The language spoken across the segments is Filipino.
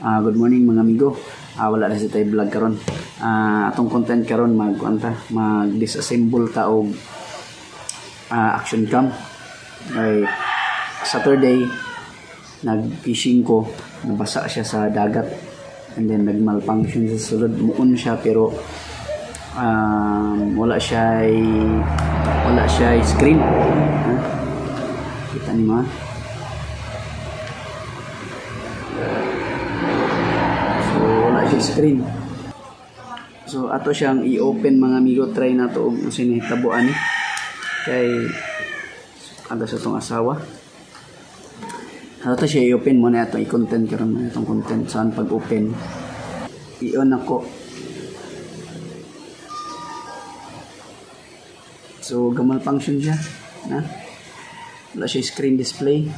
Good morning mga amigo. Wala na si tayo vlog karon. Atong content karon mag-disassemble ta og action cam. Ay Saturday nag-fishing ko, nabasa siya sa dagat and then nag-malfunction sa sulod. Muon siya pero wala siya screen. Kita ni ma. Screen. So ato siyang i-open mga amigo, try na to og sinitabuan ni kay ada sa tong asawa. Ato siya i-open mo na itong i-content karon mo itong content saan pag-open. I-on ako. So gamal function siya, na. Wala siya screen display.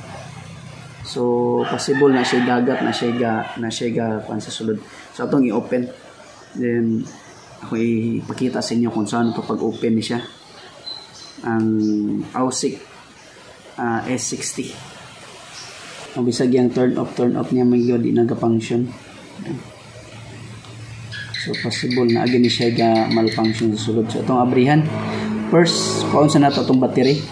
So possible na siya dagat na siya pan sa sulod. So atong i-open. Then ako ipakita sa inyo kung saan to pag-open ni siya. Ang Ausik S60. Ang bisag yang turn off niya magyo di naga-function. So possible na agin ni siya ga malfunction sa sulod. So atong abrihan. First, paon sa nato itong battery.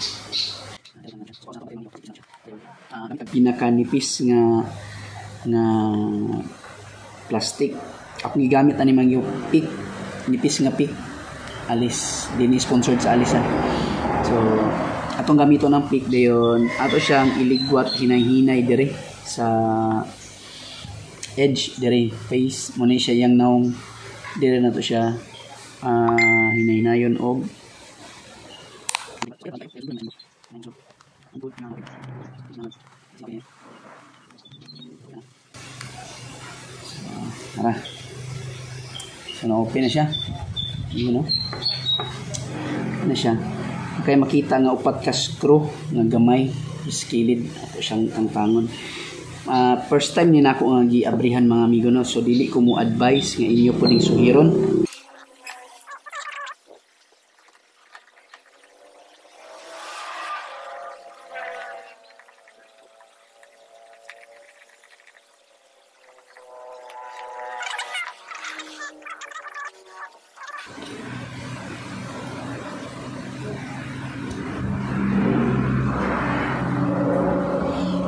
Pinakanipis nga plastic. Ako gigamit ani man yung pick, nipis nga pick. Alis, dini sponsored sa Alisan. So, atong gamito ng pick dayon, ato siyang iligwat hinay-hinay dire sa edge dire, face mo ni siya yang naong dire na to siya hinay-hinayon og so na-open na siya. Yun, no? Na siya. Kaya makita nga upat ka screw nga gamay, skilled ato siyang tangtangon. First time ni nako nga giabrihan mga amigo, no? So dili ko mo advise nga inyo po ning suhiron.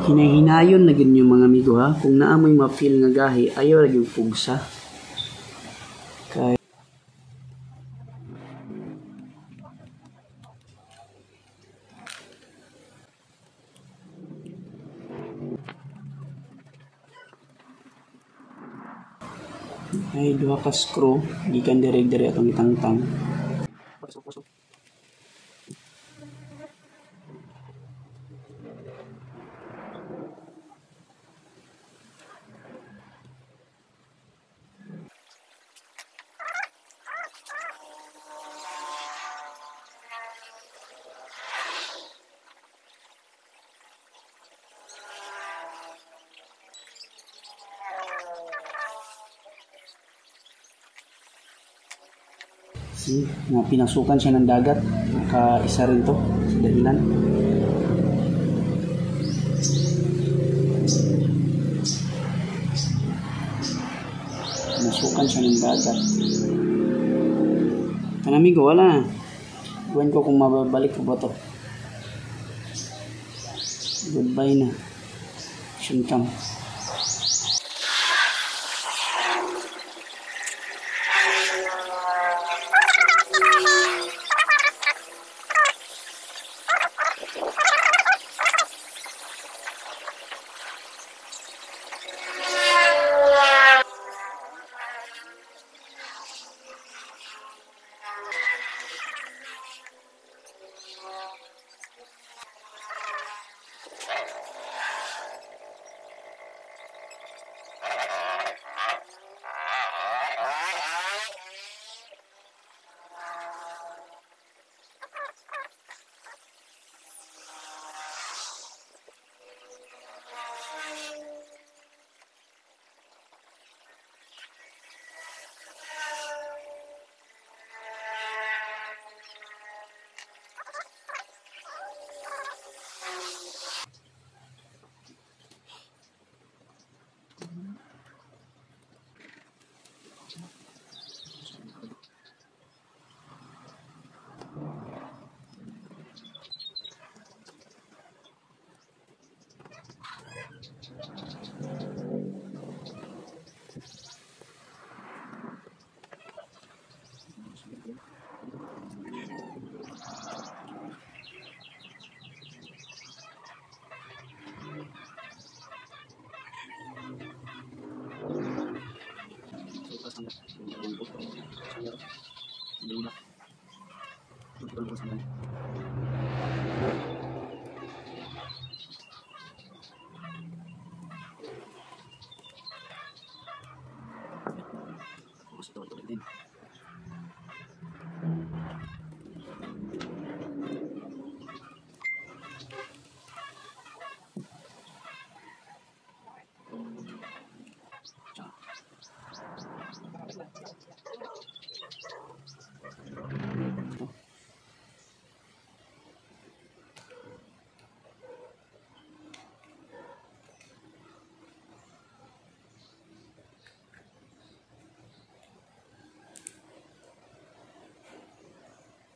Hinahinayon na gid yung mga amigo, ha. Kung naamoy ma-feel nga gahi, ayaw lagi yung pugsa. Kay ay duha ka screw gikan dire atong itangtang. See, pinasukan siya ng dagat. Naka-isa rin to sa dahilan. Pinasukan siya ng dagat. Kanamigo, wala. Buwan ko kung mababalik ko ba to. Goodbye na. Action cam.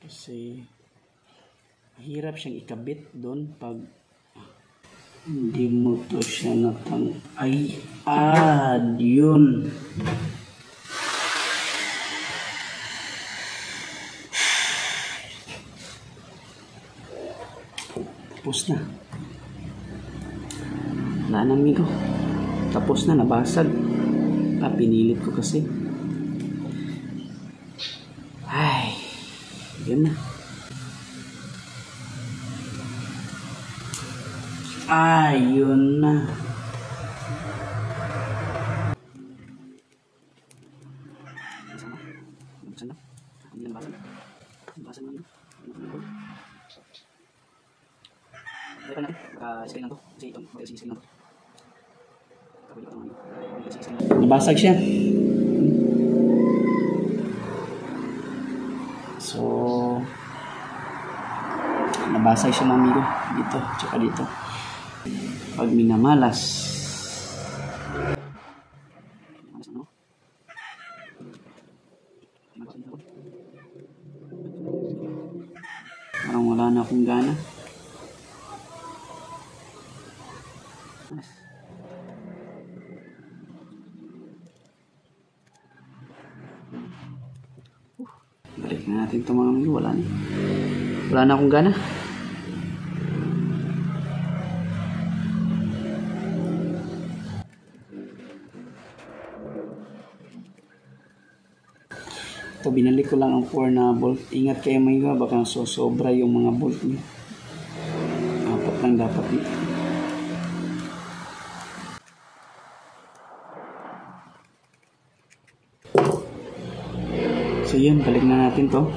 Kasi hirap siyang ikabit doon pag hindi mo to siya ay yun. Tapos na. Wala na, amigo. Tapos na, nabasag. Pinilit ko kasi. Ay, yun na. Yun na. Basag na. Hindi lang basag. Basag na. Teka natin. Screen lang to. Kasi ito. Screen lang to. Nabasag siya. So, nabasag siya, mga amigo. Dito, tsaka dito. Pag minamalas. Parang wala na akong gana. Balik na natin ito, mga amigo. Wala na akong gana. Ito, binalik ko lang ang 4 na bolt. Ingat kayo, mga amigo, baka sobra yung mga bolt niyo. 4 lang dapat dito. So yun, balik na natin to.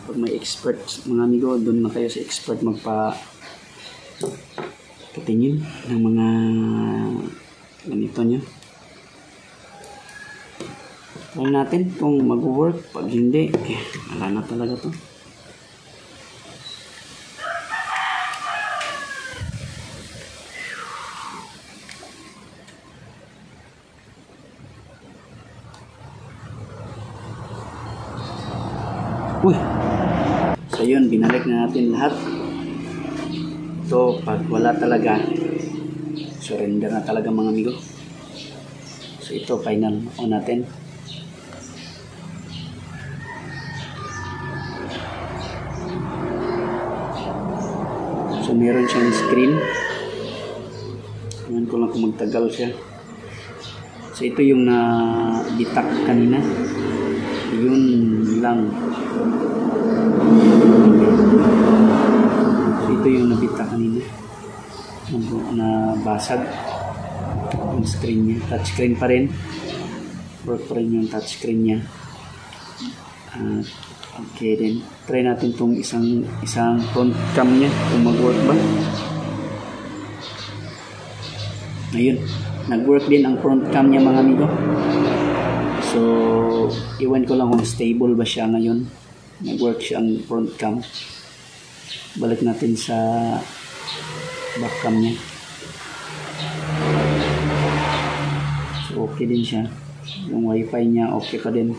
Pag may expert, mga amigo, doon na kayo sa expert katingin ng mga ganito nyo. Try natin kung mag-work. Pag hindi, wala na talaga to. Uy! So yun, binalik na natin lahat. So, pag wala talaga, surrender na talaga, mga amigo. So, ito, final on natin. So, meron siyang screen. Ngayon ko lang kung magtagal siya. So, ito yung na-bitak kanina. Yun lang. Ito yung nabita kanina na basag yung screen niya. Touchscreen pa rin, work pa rin yung touchscreen niya. Okay, then try natin tong isang front cam niya kung mag-work ba. Ayun, nag-work din ang front cam niya, mga amigo. So iwan ko lang kung stable ba siya ngayon. Nag-work siya ang front cam. Balik natin sa back cam niya. So okay din siya. Yung wifi niya okay pa din.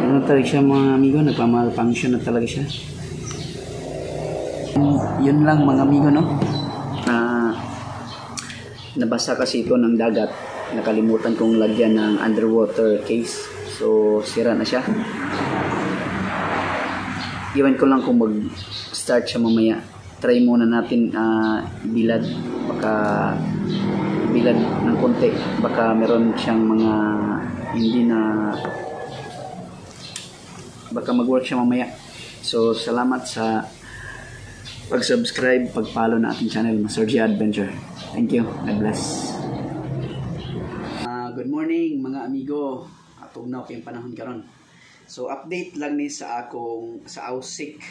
Ano talaga siya mga amigo, nagpa-malfunction na talaga siya. Yun lang mga amigo, no? Nabasa kasi ito ng dagat. Nakalimutan kong lagyan ng underwater case. So, sira na siya. Iwan ko lang kung mag-start siya mamaya. Try muna natin bilad. Baka bilad ng konti. Baka meron siyang mga hindi na baka mag-work siya mamaya. So, salamat sa pag-subscribe, pag-follow na ating channel, Master G Adventure. Thank you. God bless. Good morning mga amigo. Tugnaw kayong panahon karon. So, update lang ni sa akong sa Ausik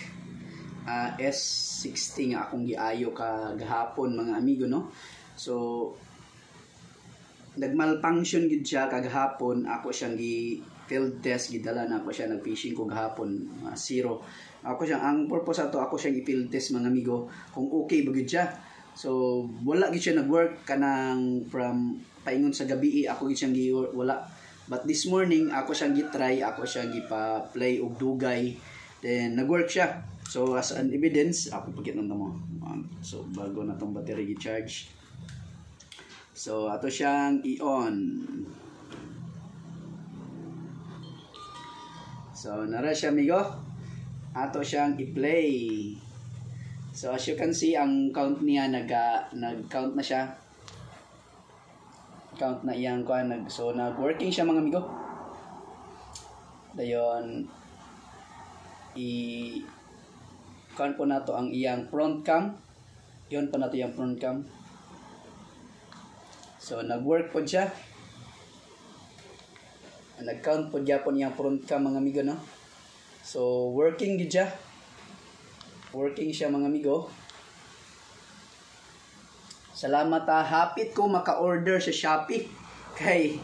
S60 nga akong giayo kagahapon mga amigo, no? So, nagmalfunction gid siya kagahapon. Ako siyang field test, gidala na ako siya, nag-fishing ko gahapon, zero. Ako siya, ang purpose ato, ako siyang i-field test mga amigo, kung okay ba gid siya. So, wala gid siya nag-work kanang from paingon sa gabi, ako gid siyang wala. But this morning, ako siyang gitry, ako siyang gipa-play og dugay, then nag-work siya. So, as an evidence, ako pagkitnan mo. So, bago na tong battery gi-charge. So, ato siyang i-on. So, nara siya amigo. Ato siyang i-play. So, as you can see, ang count niya, nag-count na siya. Count na iyang kuan. So, nag-working siya mga amigo. Dayon, kuan po nato ang iyang front cam. Yun pa nato yung front cam. So, nag-work po siya. Nag-count po gyapon iyang front cam mga amigo, no? So, working gid siya. Working siya mga amigo. Salamat hapit ko maka-order sa Shopee. Kay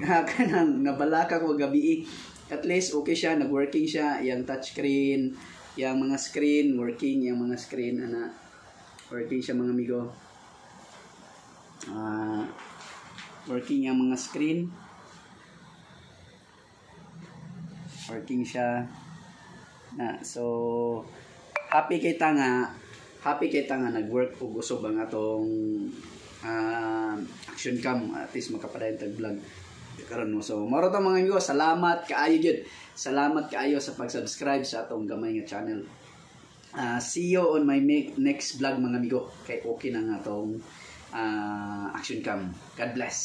kanang nabalaka ko gabi. At least okay siya, nag-working siya, yang touchscreen, yang mga screen, working yang mga screen ana. Working siya mga amigo. Working yang mga screen. Working siya. So happy kay tanga nag-work ug usab ang atong action cam, at least makapadayon tag vlog karon mo. So maro ta mga amigo, salamat kaayo gyud. Salamat kaayo sa pag-subscribe sa atong gamay nga channel. See you on my next vlog mga amigo. Kay okay na nga atong action cam. God bless.